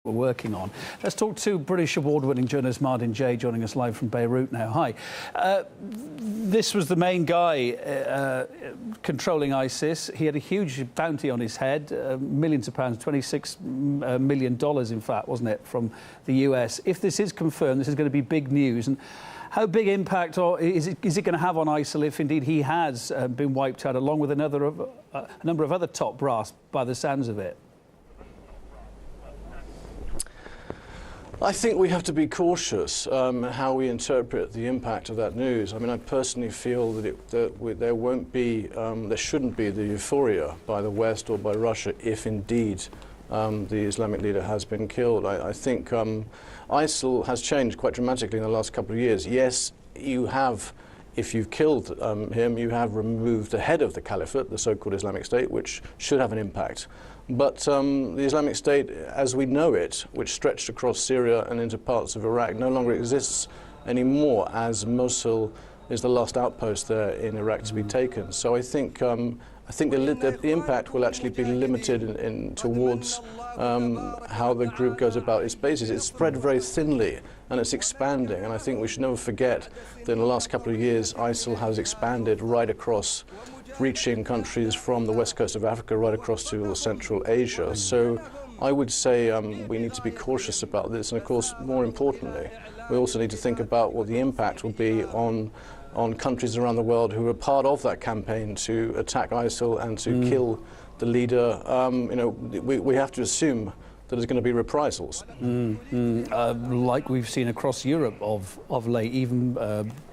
we're working on. Let's talk to British award-winning journalist Martin Jay, joining us live from Beirut now. Hi. This was the main guy controlling ISIS. He had a huge bounty on his head, millions of pounds, $26 million, in fact, wasn't it, from the US. If this is confirmed, this is going to be big news. And how big impact is it going to have on ISIL if indeed he has been wiped out, along with a number of other top brass, by the sounds of it? I think we have to be cautious how we interpret the impact of that news. I mean, I personally feel that there shouldn't be the euphoria by the West or by Russia if indeed the Islamic leader has been killed. I think ISIL has changed quite dramatically in the last couple of years. Yes, you have, if you've killed him, you have removed the head of the caliphate, the so-called Islamic State, which should have an impact. But the Islamic State, as we know it, which stretched across Syria and into parts of Iraq, no longer exists anymore, as Mosul is the last outpost there in Iraq to be taken. So I think the impact will actually be limited towards how the group goes about its bases. It's spread very thinly and it's expanding, and I think we should never forget that in the last couple of years ISIL has expanded right across, reaching countries from the west coast of Africa right across to Central Asia. So I would say we need to be cautious about this, and of course, more importantly, we also need to think about what the impact will be on countries around the world who are part of that campaign to attack ISIL and to kill the leader. You know, we have to assume that there's going to be reprisals. Like we've seen across Europe of late, even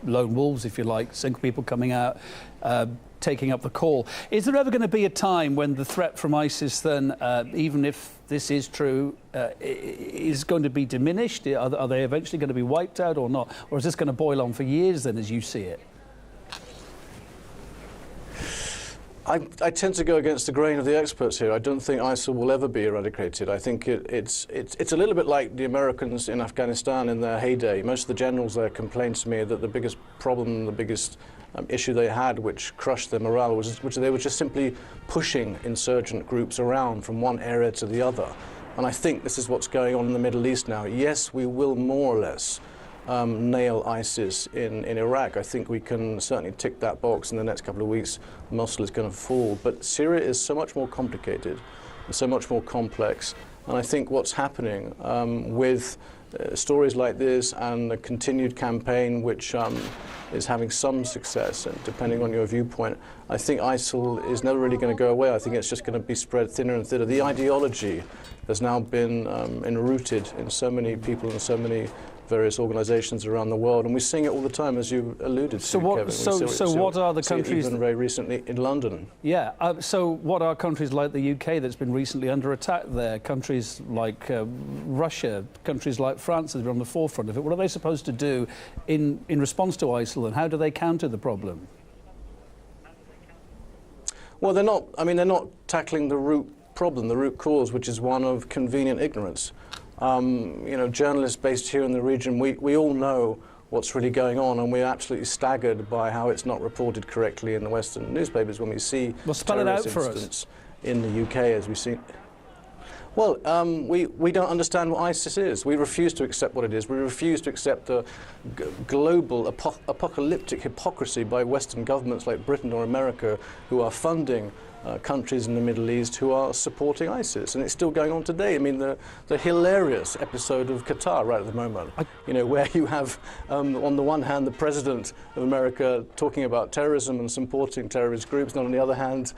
lone wolves, if you like, single people coming out, taking up the call. Is there ever going to be a time when the threat from ISIS then, even if this is true, is going to be diminished? Are they eventually going to be wiped out or not? Or is this going to boil on for years then, as you see it? I tend to go against the grain of the experts here. I don't think ISIL will ever be eradicated. I think it's a little bit like the Americans in Afghanistan in their heyday. Most of the generals there complained to me that the biggest problem, the biggest issue they had, which crushed their morale, was they were just simply pushing insurgent groups around from one area to the other. And I think this is what's going on in the Middle East now. Yes, we will more or less nail ISIS in Iraq. I think we can certainly tick that box in the next couple of weeks. Mosul is going to fall. But Syria is so much more complicated and so much more complex. And I think what's happening with stories like this and the continued campaign, which is having some success, and depending on your viewpoint, I think ISIL is never really going to go away. I think it's just going to be spread thinner and thinner. The ideology has now been enrooted in so many people and so many various organisations around the world, and we're seeing it all the time, as you alluded to, Kevin. So what are the countries? Even very recently in London. Yeah. So what are countries like the UK that's been recently under attack there? Countries like Russia, countries like France that are on the forefront of it. What are they supposed to do in response to ISIL, and how do they counter the problem? Well, they're not. I mean, they're not tackling the root problem, the root cause, which is one of convenient ignorance. You know, journalists based here in the region, we all know what's really going on, and we're absolutely staggered by how it's not reported correctly in the Western newspapers when we see terrorist incidents in the UK, as we see. Well, we don't understand what ISIS is. We refuse to accept what it is. We refuse to accept the global apocalyptic hypocrisy by Western governments like Britain or America, who are funding countries in the Middle East who are supporting ISIS, and it's still going on today. I mean, the hilarious episode of Qatar right at the moment, you know, where you have, on the one hand, the President of America talking about terrorism and supporting terrorist groups, and on the other hand,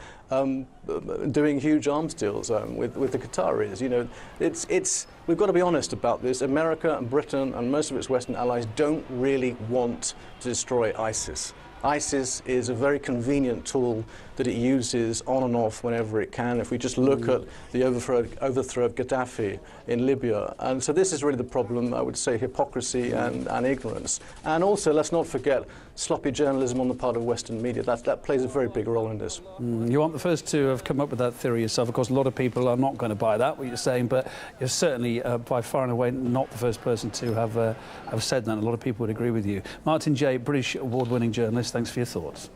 doing huge arms deals with the Qataris. You know, we've got to be honest about this. America and Britain and most of its Western allies don't really want to destroy ISIS. ISIS is a very convenient tool that it uses on and off whenever it can. If we just look at the overthrow of Gaddafi in Libya. And so this is really the problem, I would say, hypocrisy and ignorance. And also, let's not forget, sloppy journalism on the part of Western media. That plays a very big role in this. You aren't the first to have come up with that theory yourself. Of course, a lot of people are not going to buy that, what you're saying, but you're certainly by far and away not the first person to have said that. A lot of people would agree with you. Martin Jay, British award-winning journalist, thanks for your thoughts.